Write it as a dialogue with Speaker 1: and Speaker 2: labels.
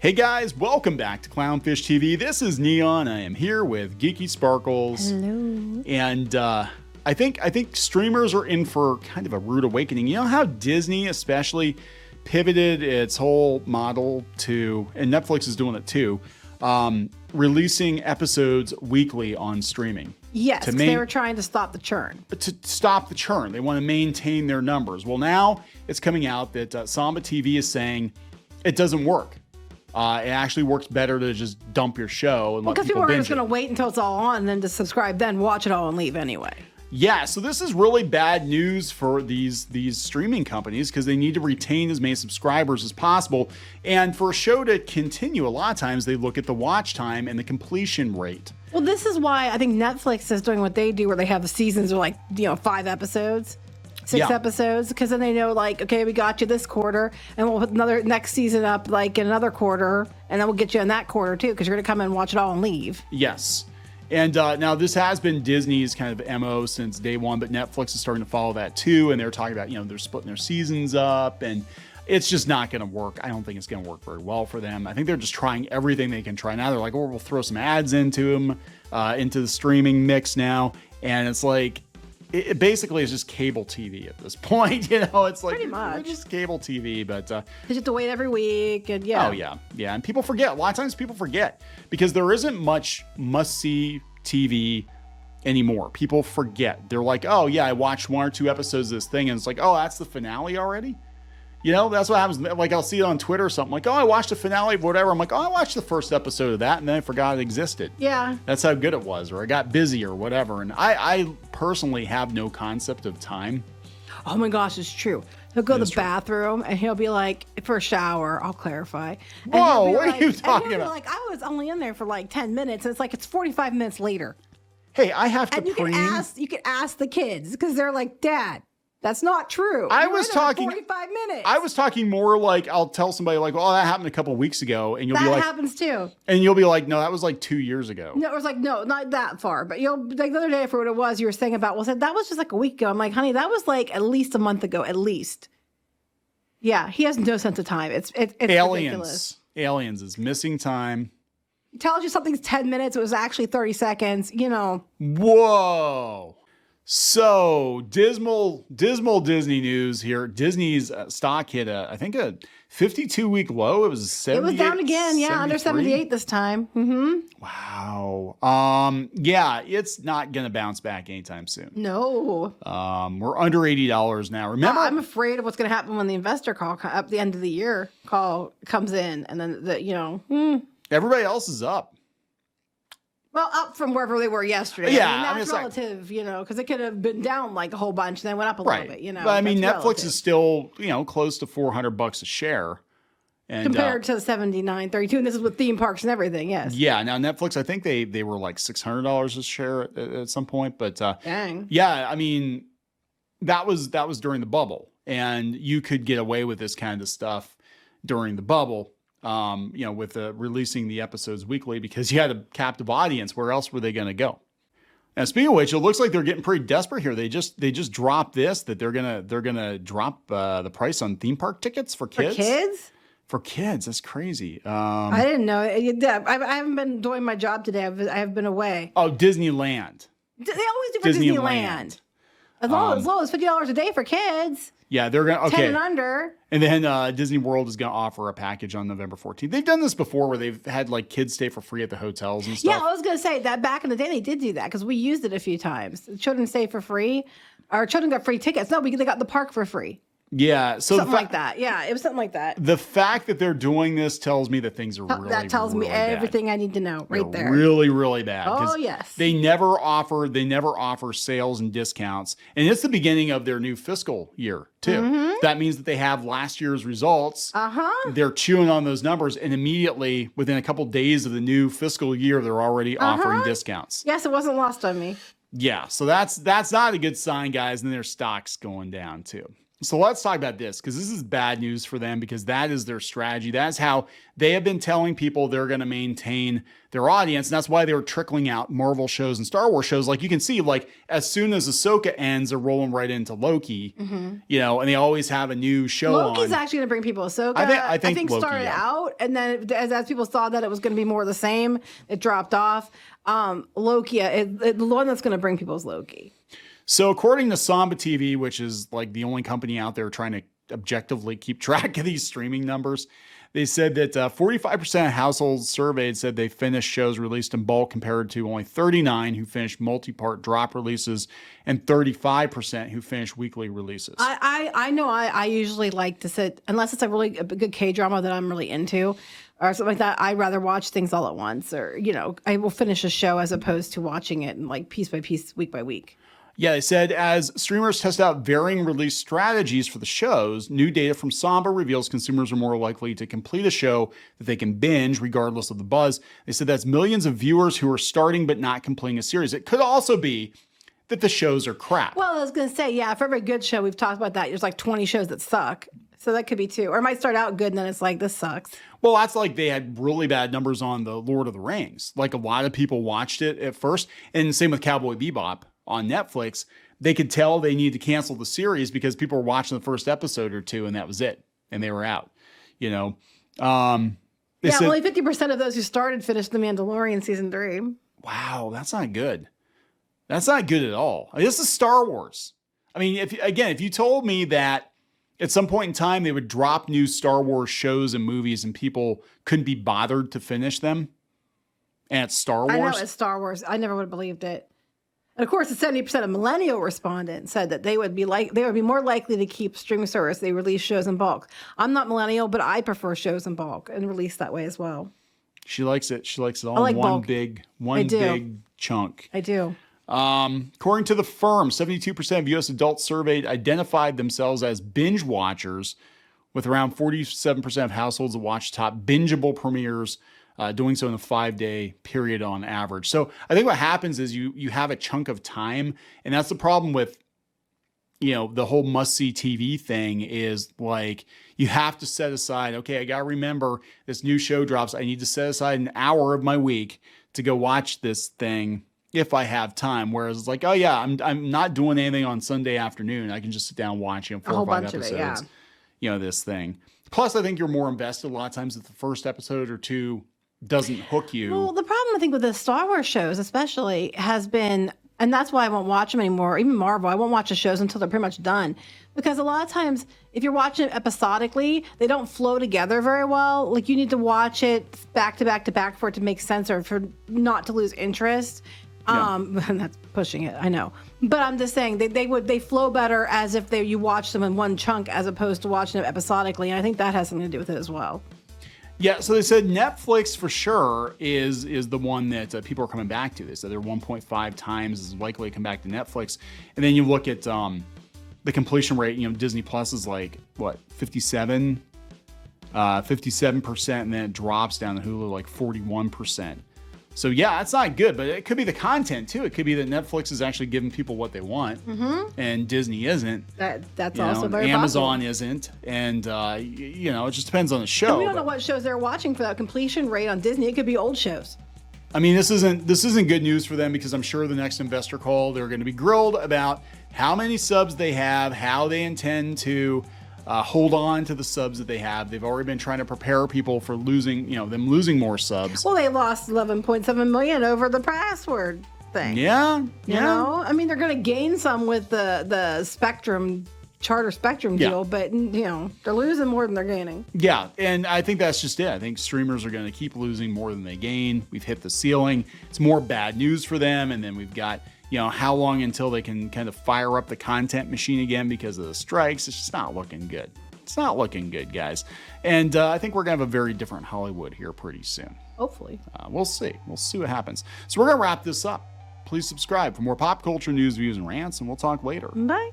Speaker 1: Hey guys, welcome back to Clownfish TV. This is Neon. I am here with Geeky Sparkles.
Speaker 2: Hello.
Speaker 1: And I think streamers are in for kind of a rude awakening. You know how Disney especially pivoted its whole model to, and Netflix is doing it too, releasing episodes weekly on streaming.
Speaker 2: Yes, they were trying to stop the churn.
Speaker 1: To stop the churn. They want to maintain their numbers. Well, now it's coming out that Samba TV is saying it doesn't work. It actually works better to just dump your show and let people binge it. Because
Speaker 2: people are just going to wait until it's all on and then just subscribe, then watch it all and leave anyway.
Speaker 1: Yeah, so this is really bad news for these streaming companies because they need to retain as many subscribers as possible. And for a show to continue, a lot of times they look at the watch time and the completion rate.
Speaker 2: Well, this is why I think Netflix is doing what they do, where they have the seasons of 5 episodes. 6 episodes, because then they know, okay, we got you this quarter, and we'll put another next season up in another quarter, and then we'll get you in that quarter too, because you're going to come in and watch it all and leave.
Speaker 1: Yes. And now this has been Disney's kind of MO since day one, but Netflix is starting to follow that too, and they're talking about, they're splitting their seasons up, and it's just not going to work. I don't think it's going to work very well for them. I think they're just trying everything they can try. Now they're like, oh, we'll throw some ads into them, into the streaming mix now, and it's like, it basically is just cable TV at this point. It's like
Speaker 2: pretty much
Speaker 1: just cable TV, but
Speaker 2: you have to wait every week, and
Speaker 1: Oh yeah, and people forget. A lot of times people forget because there isn't much must-see TV anymore. People forget. They're like, oh yeah, I watched 1 or 2 episodes of this thing, and it's like, oh, that's the finale already. That's what happens. Like I'll see it on Twitter or something like, oh, I watched the finale of whatever. I'm like, oh, I watched the first episode of that, and then I forgot it existed.
Speaker 2: Yeah.
Speaker 1: That's how good it was, or I got busy or whatever. And I personally have no concept of time.
Speaker 2: Oh my gosh, it's true. He'll go to the bathroom and he'll be like, for a shower, I'll clarify. And
Speaker 1: whoa, what are you talking about?
Speaker 2: Like, I was only in there for 10 minutes. And it's 45 minutes later.
Speaker 1: Hey, I have to
Speaker 2: and you can ask the kids because they're like, Dad, that's not true.
Speaker 1: I was talking
Speaker 2: 45 minutes.
Speaker 1: I was talking more like I'll tell somebody oh, that happened a couple of weeks ago, and you'll be like,
Speaker 2: that happens too.
Speaker 1: And you'll be like, no, that was 2 years ago.
Speaker 2: No, it was no, not that far. But the other day, for what it was, you were saying about, that was just a week ago. I'm like, honey, that was at least a month ago, at least. Yeah, he has no sense of time. It's ridiculous.
Speaker 1: Aliens is missing time.
Speaker 2: He tells you something's 10 minutes. It was actually 30 seconds.
Speaker 1: Whoa. So dismal Disney news here. Disney's stock hit I think a 52-week low. It was 78.
Speaker 2: It was down again. Yeah, under 78 this time. Mm-hmm.
Speaker 1: Wow. Yeah, it's not going to bounce back anytime soon.
Speaker 2: No.
Speaker 1: We're under $80 now. Remember,
Speaker 2: I'm afraid of what's going to happen when the investor call up the end of the year call comes in, and then
Speaker 1: everybody else is up.
Speaker 2: Well, up from wherever they were yesterday.
Speaker 1: Yeah,
Speaker 2: that's relative, because it could have been down a whole bunch and then went up a little bit,
Speaker 1: But I mean, Netflix
Speaker 2: relative.
Speaker 1: is still, close to $400 a share. And,
Speaker 2: compared to the $79.32, and this is with theme parks and everything, yes.
Speaker 1: Yeah, now Netflix, I think they were $600 a share at some point, but
Speaker 2: dang.
Speaker 1: Yeah, I mean, that was during the bubble, and you could get away with this kind of stuff during the bubble. With releasing the episodes weekly because you had a captive audience. Where else were they going to go? And speaking of which, it looks like they're getting pretty desperate here. They just dropped this that they're gonna drop the price on theme park tickets for kids.
Speaker 2: For kids?
Speaker 1: For kids, that's crazy.
Speaker 2: I didn't know. I haven't been doing my job today. I have been away.
Speaker 1: Oh, Disneyland.
Speaker 2: They always do for Disneyland. As low as $50 a day for kids.
Speaker 1: Yeah, they're going to,
Speaker 2: 10 and under.
Speaker 1: And then Disney World is going to offer a package on November 14th. They've done this before where they've had kids stay for free at the hotels and stuff.
Speaker 2: Yeah, I was going to say that back in the day they did do that because we used it a few times. Children stay for free. Our children got free tickets. No, they got the park for free.
Speaker 1: Yeah, so
Speaker 2: something like that. Yeah, it was something like that.
Speaker 1: The fact that they're doing this tells me that things are
Speaker 2: that tells me everything I need to know there.
Speaker 1: Really, really bad.
Speaker 2: Oh yes.
Speaker 1: They never offer sales and discounts, and it's the beginning of their new fiscal year too. Mm-hmm. That means that they have last year's results. They're chewing on those numbers, and immediately within a couple days of the new fiscal year, they're already offering discounts.
Speaker 2: Yes, it wasn't lost on me.
Speaker 1: Yeah, so that's not a good sign, guys. And their stock's going down too. So let's talk about this, because this is bad news for them, because that is their strategy. That's how they have been telling people they're going to maintain their audience. And that's why they were trickling out Marvel shows and Star Wars shows. Like you can see, like as soon as Ahsoka ends, they're rolling right into Loki, you know, and they always have a new show
Speaker 2: Loki's
Speaker 1: on.
Speaker 2: actually going to bring people. Ahsoka,
Speaker 1: I think Loki,
Speaker 2: started out, and then as people saw that it was going to be more of the same, it dropped off. Loki, the one that's going to bring people is Loki.
Speaker 1: So according to Samba TV, which is like the only company out there trying to objectively keep track of these streaming numbers, they said that 45% of households surveyed said they finished shows released in bulk, compared to only 39 who finished multi-part drop releases and 35% who finished weekly releases.
Speaker 2: I know I usually like to sit, unless it's a good K-drama that I'm really into or something like that, I'd rather watch things all at once, or, you know, I will finish a show as opposed to watching it in like piece by piece, week by week.
Speaker 1: Yeah, they said as streamers test out varying release strategies for the shows, new data from Samba reveals consumers are more likely to complete a show that they can binge regardless of the buzz. They said that's millions of viewers who are starting but not completing a series. It could also be that the shows are crap.
Speaker 2: Well, I was going to say, yeah, for every good show, we've talked about that. There's like 20 shows that suck. So that could be too. Or it might start out good and then it's like, this sucks.
Speaker 1: Well, that's like they had really bad numbers on the Lord of the Rings. Like a lot of people watched it at first. And same with Cowboy Bebop on Netflix. They could tell they needed to cancel the series because people were watching the first episode or two and that was it. And they were out, you know. Said,
Speaker 2: only 50% of those who started finished The Mandalorian season 3.
Speaker 1: Wow, that's not good. That's not good at all. I mean, this is Star Wars. I mean, if you told me that at some point in time they would drop new Star Wars shows and movies and people couldn't be bothered to finish them, and it's Star Wars.
Speaker 2: I know it's Star Wars. I never would have believed it. And of course, the 70% of millennial respondents said that they would be more likely to keep streaming service. They release shows in bulk. I'm not millennial, but I prefer shows in bulk and release that way as well.
Speaker 1: She likes it. She likes it all
Speaker 2: I like
Speaker 1: in one
Speaker 2: bulk.
Speaker 1: big chunk.
Speaker 2: I do.
Speaker 1: According to the firm, 72% of U.S. adults surveyed identified themselves as binge watchers, with around 47% of households that watch top bingeable premieres, doing so in a 5-day period on average. So I think what happens is you have a chunk of time, and that's the problem with, you know, the whole must-see TV thing is like you have to set aside, okay, I got to remember this new show drops. I need to set aside an hour of my week to go watch this thing if I have time. Whereas it's like, oh yeah, I'm not doing anything on Sunday afternoon. I can just sit down and watch 4 or 5 episodes. You know, this thing. Plus, I think you're more invested a lot of times if the first episode or two doesn't hook you.
Speaker 2: Well, the problem I think with the Star Wars shows especially has been, and that's why I won't watch them anymore, even Marvel, I won't watch the shows until they're pretty much done. Because a lot of times, if you're watching it episodically, they don't flow together very well. Like, you need to watch it back to back to back for it to make sense or for not to lose interest. That's pushing it, I know. But I'm just saying, they flow better as if you watch them in one chunk as opposed to watching them episodically. And I think that has something to do with it as well.
Speaker 1: Yeah, so they said Netflix for sure is the one that people are coming back to. They said they're 1.5 times as likely to come back to Netflix. And then you look at the completion rate, you know, Disney Plus is like, what, 57%, and then it drops down to Hulu like 41%. So yeah, that's not good, but it could be the content too. It could be that Netflix is actually giving people what they want, and Disney isn't.
Speaker 2: That's also very
Speaker 1: Amazon
Speaker 2: possible.
Speaker 1: Isn't, and you know, it just depends on the show.
Speaker 2: And we don't know what shows they're watching for that completion rate on Disney. It could be old shows.
Speaker 1: I mean, this isn't good news for them, because I'm sure the next investor call they're going to be grilled about how many subs they have, how they intend to hold on to the subs that they have. They've already been trying to prepare people for losing more subs.
Speaker 2: Well, they lost 11.7 million over the password thing.
Speaker 1: Yeah.
Speaker 2: You know? I mean, they're going to gain some with the Charter Spectrum deal, but, you know, they're losing more than they're gaining.
Speaker 1: Yeah, and I think that's just it. I think streamers are going to keep losing more than they gain. We've hit the ceiling. It's more bad news for them, and then we've got, you know, how long until they can kind of fire up the content machine again because of the strikes. It's just not looking good. It's not looking good, guys. And I think we're going to have a very different Hollywood here pretty soon.
Speaker 2: Hopefully.
Speaker 1: We'll see. We'll see what happens. So we're going to wrap this up. Please subscribe for more pop culture news, views, and rants, and we'll talk later.
Speaker 2: Bye.